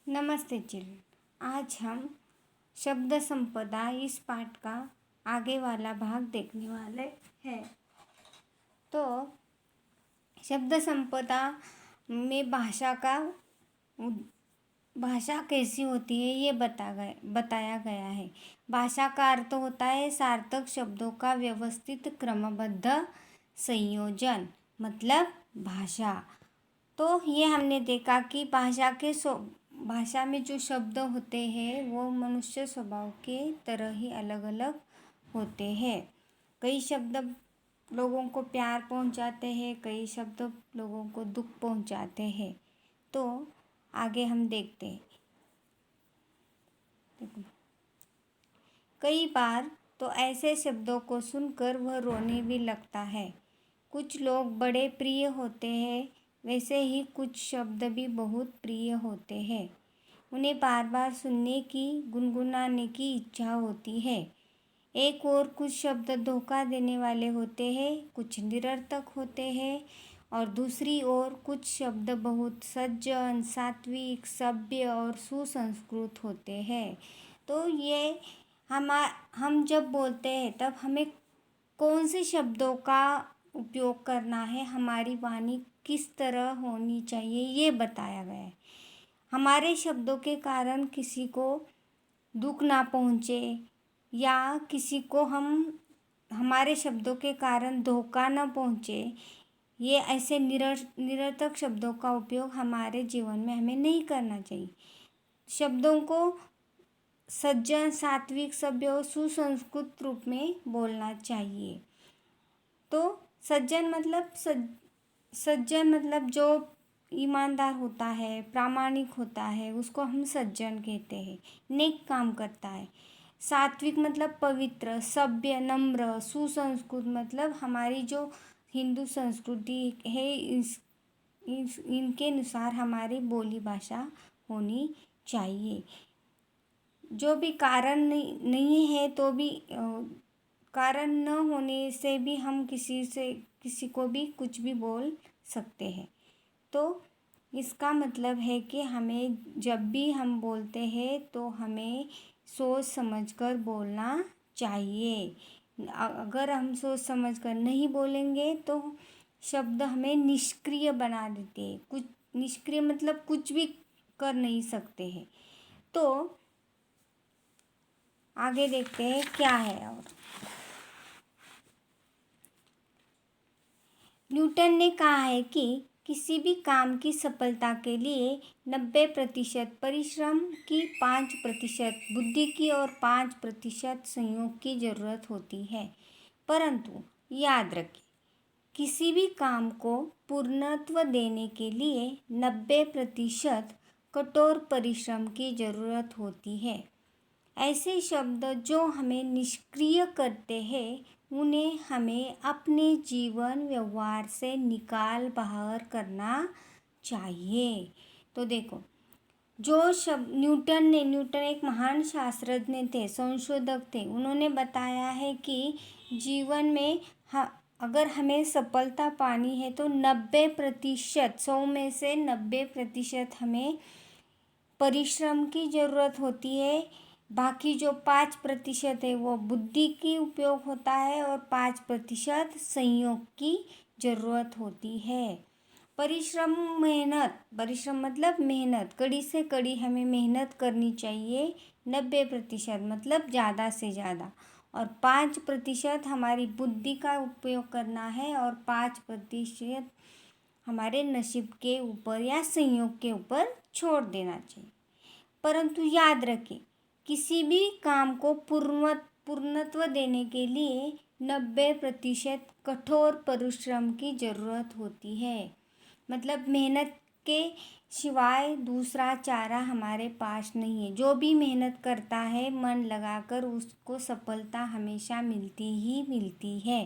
नमस्ते चिल्ड्रन। आज हम शब्द संपदा इस पाठ का आगे वाला भाग देखने वाले हैं। तो शब्द संपदा में भाषा कैसी होती है ये बताया गया है। भाषा का अर्थ होता है सार्थक शब्दों का व्यवस्थित क्रमबद्ध संयोजन, मतलब भाषा। तो ये हमने देखा कि भाषा में जो शब्द होते हैं वो मनुष्य स्वभाव के तरह ही अलग अलग होते हैं। कई शब्द लोगों को प्यार पहुंचाते हैं, कई शब्द लोगों को दुख पहुंचाते हैं। तो आगे हम देखते हैं। कई बार तो ऐसे शब्दों को सुनकर वह रोने भी लगता है। कुछ लोग बड़े प्रिय होते हैं, वैसे ही कुछ शब्द भी बहुत प्रिय होते हैं। उन्हें बार बार सुनने की, गुनगुनाने की इच्छा होती है। एक और कुछ शब्द धोखा देने वाले होते हैं, कुछ निरर्थक होते हैं, और दूसरी ओर कुछ शब्द बहुत सज्जन, सात्विक, सभ्य और सुसंस्कृत होते हैं। तो ये हम जब बोलते हैं तब हमें कौन से शब्दों का उपयोग करना है, हमारी वाणी किस तरह होनी चाहिए, ये बताया गया है। हमारे शब्दों के कारण किसी को दुख ना पहुँचे या किसी को हमारे शब्दों के कारण धोखा ना पहुँचे, ये ऐसे निरर्थक शब्दों का उपयोग हमारे जीवन में हमें नहीं करना चाहिए। शब्दों को सज्जन, सात्विक, सभ्य और सुसंस्कृत रूप में बोलना चाहिए। तो सज्जन मतलब जो ईमानदार होता है, प्रामाणिक होता है, उसको हम सज्जन कहते हैं, नेक काम करता है। सात्विक मतलब पवित्र, सभ्य, नम्र, सुसंस्कृत मतलब हमारी जो हिंदू संस्कृति है इनके अनुसार हमारी बोली भाषा होनी चाहिए। जो भी कारण नहीं है तो भी कारण न होने से भी हम किसी को भी कुछ भी बोल सकते हैं। तो इसका मतलब है कि हमें जब भी हम बोलते हैं तो हमें सोच समझकर बोलना चाहिए। अगर हम सोच समझकर नहीं बोलेंगे तो शब्द हमें निष्क्रिय बना देते हैं। कुछ निष्क्रिय मतलब कुछ भी कर नहीं सकते हैं। तो आगे देखते हैं क्या है। और न्यूटन ने कहा है कि किसी भी काम की सफलता के लिए 90% परिश्रम की, 5% बुद्धि की और 5% संयोग की जरूरत होती है। परंतु याद रखें, किसी भी काम को पूर्णत्व देने के लिए 90% कठोर परिश्रम की जरूरत होती है। ऐसे शब्द जो हमें निष्क्रिय करते हैं उन्हें हमें अपने जीवन व्यवहार से निकाल बाहर करना चाहिए। तो देखो, जो शब्द न्यूटन एक महान शास्त्रज्ञ थे, संशोधक थे। उन्होंने बताया है कि जीवन में अगर हमें सफलता पानी है तो 90%, 100 में से 90% हमें परिश्रम की ज़रूरत होती है। बाकी जो 5% है वो बुद्धि की उपयोग होता है और 5% संयोग की ज़रूरत होती है। परिश्रम मतलब मेहनत, कड़ी से कड़ी हमें मेहनत करनी चाहिए। 90% मतलब ज़्यादा से ज़्यादा, और 5% हमारी बुद्धि का उपयोग करना है और 5% हमारे नसीब के ऊपर या संयोग के ऊपर छोड़ देना चाहिए। परंतु याद रखें, किसी भी काम को पूर्णत्व देने के लिए 90% कठोर परिश्रम की ज़रूरत होती है। मतलब मेहनत के सिवाय दूसरा चारा हमारे पास नहीं है। जो भी मेहनत करता है मन लगाकर उसको सफलता हमेशा मिलती ही मिलती है।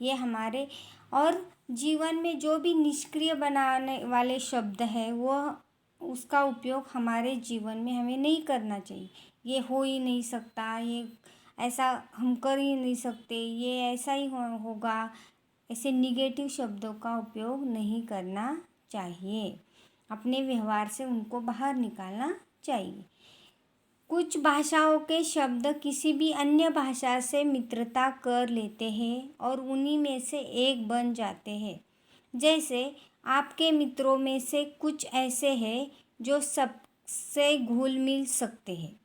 ये हमारे और जीवन में जो भी निष्क्रिय बनाने वाले शब्द है वो उसका उपयोग हमारे जीवन में हमें नहीं करना चाहिए। ये हो ही नहीं सकता, ये ऐसा हम कर ही नहीं सकते, ये ऐसा ही होगा, ऐसे निगेटिव शब्दों का उपयोग नहीं करना चाहिए। अपने व्यवहार से उनको बाहर निकालना चाहिए। कुछ भाषाओं के शब्द किसी भी अन्य भाषा से मित्रता कर लेते हैं और उन्हीं में से एक बन जाते हैं। जैसे आपके मित्रों में से कुछ ऐसे हैं जो सबसे घुल मिल सकते हैं,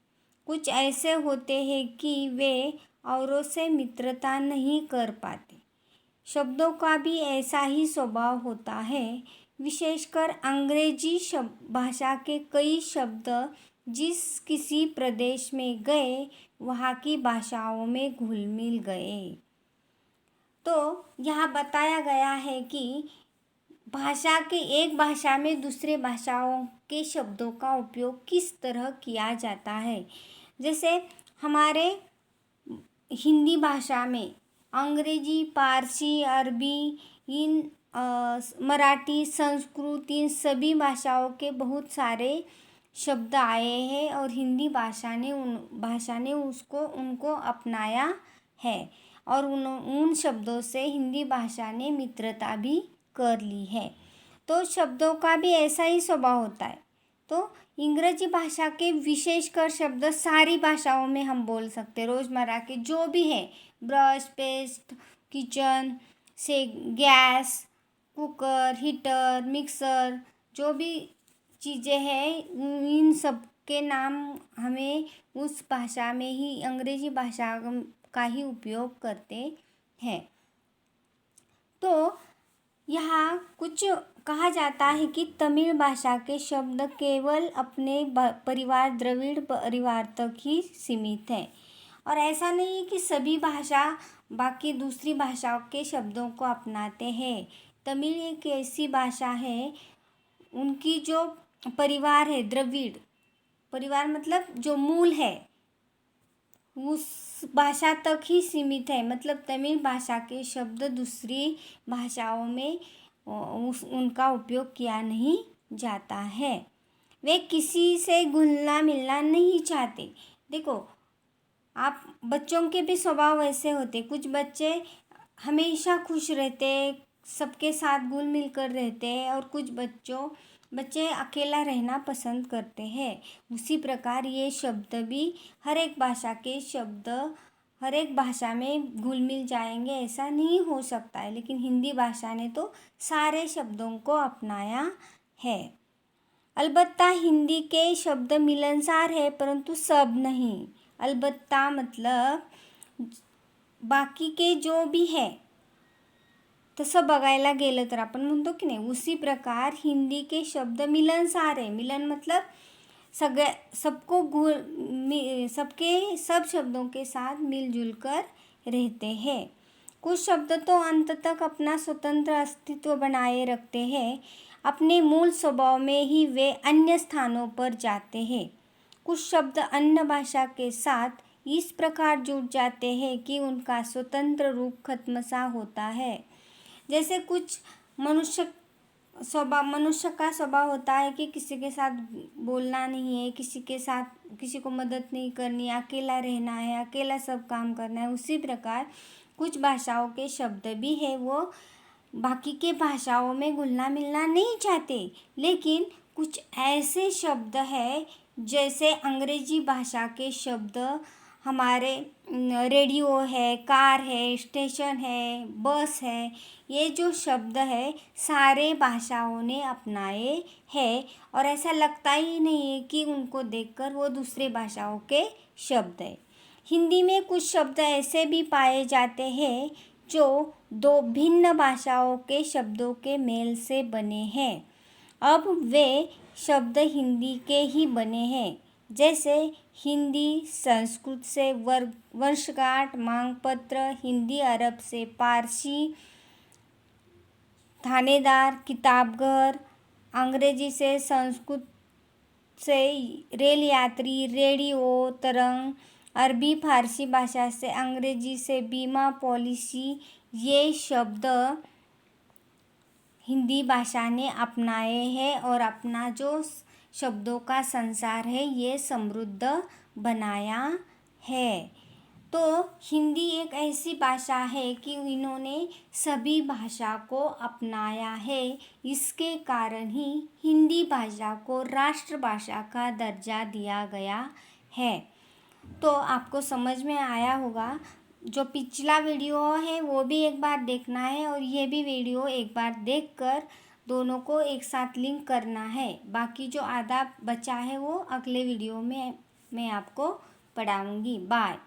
कुछ ऐसे होते हैं कि वे औरों से मित्रता नहीं कर पाते। शब्दों का भी ऐसा ही स्वभाव होता है। विशेषकर अंग्रेजी भाषा के कई शब्द जिस किसी प्रदेश में गए वहाँ की भाषाओं में घुल मिल गए। तो यहाँ बताया गया है कि एक भाषा में दूसरे भाषाओं के शब्दों का उपयोग किस तरह किया जाता है। जैसे हमारे हिंदी भाषा में अंग्रेजी, पारसी, अरबी, मराठी, संस्कृत, इन सभी भाषाओं के बहुत सारे शब्द आए हैं और हिंदी भाषा ने उनको अपनाया है और उन शब्दों से हिंदी भाषा ने मित्रता भी कर ली है। तो शब्दों का भी ऐसा ही स्वभाव होता है। तो अंग्रेजी भाषा के विशेषकर शब्द सारी भाषाओं में हम बोल सकते, रोज़मर्रा के जो भी है, ब्रश, पेस्ट, किचन से गैस, कुकर, हीटर, मिक्सर, जो भी चीज़ें हैं इन सब के नाम हमें उस भाषा में ही, अंग्रेजी भाषा का ही उपयोग करते हैं। तो यहाँ कुछ कहा जाता है कि तमिल भाषा के शब्द केवल अपने परिवार द्रविड़ परिवार तक ही सीमित हैं और ऐसा नहीं है कि सभी भाषा बाकी दूसरी भाषाओं के शब्दों को अपनाते हैं। तमिल एक ऐसी भाषा है, उनकी जो परिवार है द्रविड़ परिवार मतलब जो मूल है उस भाषा तक ही सीमित है। मतलब तमिल भाषा के शब्द दूसरी भाषाओं में उनका उपयोग किया नहीं जाता है। वे किसी से घुलना मिलना नहीं चाहते। देखो, आप बच्चों के भी स्वभाव ऐसे होते, कुछ बच्चे हमेशा खुश रहते, सबके साथ घुल मिल कर रहते हैं और कुछ बच्चे अकेला रहना पसंद करते हैं। उसी प्रकार ये शब्द भी हर एक भाषा में घुल मिल जाएंगे ऐसा नहीं हो सकता है, लेकिन हिंदी भाषा ने तो सारे शब्दों को अपनाया है। अलबत्ता हिंदी के शब्द मिलनसार है परंतु सब नहीं। अलबत्ता मतलब बाकी के जो भी है तसं बघायला गेलं तर आपण म्हणतो की नाही, उसी प्रकार हिंदी के शब्द मिलनसार है। मिलन मतलब सब शब्दों के साथ मिलजुल कर रहते हैं। कुछ शब्द तो अंत तक अपना स्वतंत्र अस्तित्व बनाए रखते हैं, अपने मूल स्वभाव में ही वे अन्य स्थानों पर जाते हैं। कुछ शब्द अन्य भाषा के साथ इस प्रकार जुड़ जाते हैं कि उनका स्वतंत्र रूप खत्म सा होता है। जैसे कुछ मनुष्य का स्वभाव होता है कि किसी के साथ बोलना नहीं है, किसी को मदद नहीं करनी, अकेला रहना है, अकेला सब काम करना है। उसी प्रकार कुछ भाषाओं के शब्द भी है, वो बाकी के भाषाओं में घुलना मिलना नहीं चाहते। लेकिन कुछ ऐसे शब्द है जैसे अंग्रेजी भाषा के शब्द, हमारे रेडियो है, कार है, स्टेशन है, बस है, ये जो शब्द है सारे भाषाओं ने अपनाए हैं और ऐसा लगता ही नहीं है कि उनको देखकर वो दूसरे भाषाओं के शब्द है। हिंदी में कुछ शब्द ऐसे भी पाए जाते हैं जो दो भिन्न भाषाओं के शब्दों के मेल से बने हैं। अब वे शब्द हिंदी के ही बने हैं, जैसे हिंदी संस्कृत से वर्षगांठ, मांगपत्र, हिंदी अरब से पारसी, थानेदार, किताबघर, अंग्रेजी से संस्कृत से रेल यात्री, रेडियो, तरंग, अरबी फारसी भाषा से अंग्रेजी से बीमा पॉलिसी, ये शब्द हिंदी भाषा ने अपनाए हैं और अपना जो शब्दों का संसार है ये समृद्ध बनाया है। तो हिंदी एक ऐसी भाषा है कि इन्होंने सभी भाषा को अपनाया है। इसके कारण ही हिंदी भाषा को राष्ट्रभाषा का दर्जा दिया गया है। तो आपको समझ में आया होगा। जो पिछला वीडियो है वो भी एक बार देखना है और ये भी वीडियो एक बार देखकर दोनों को एक साथ लिंक करना है। बाकी जो आधा बचा है वो अगले वीडियो में मैं आपको पढ़ाऊँगी। बाय।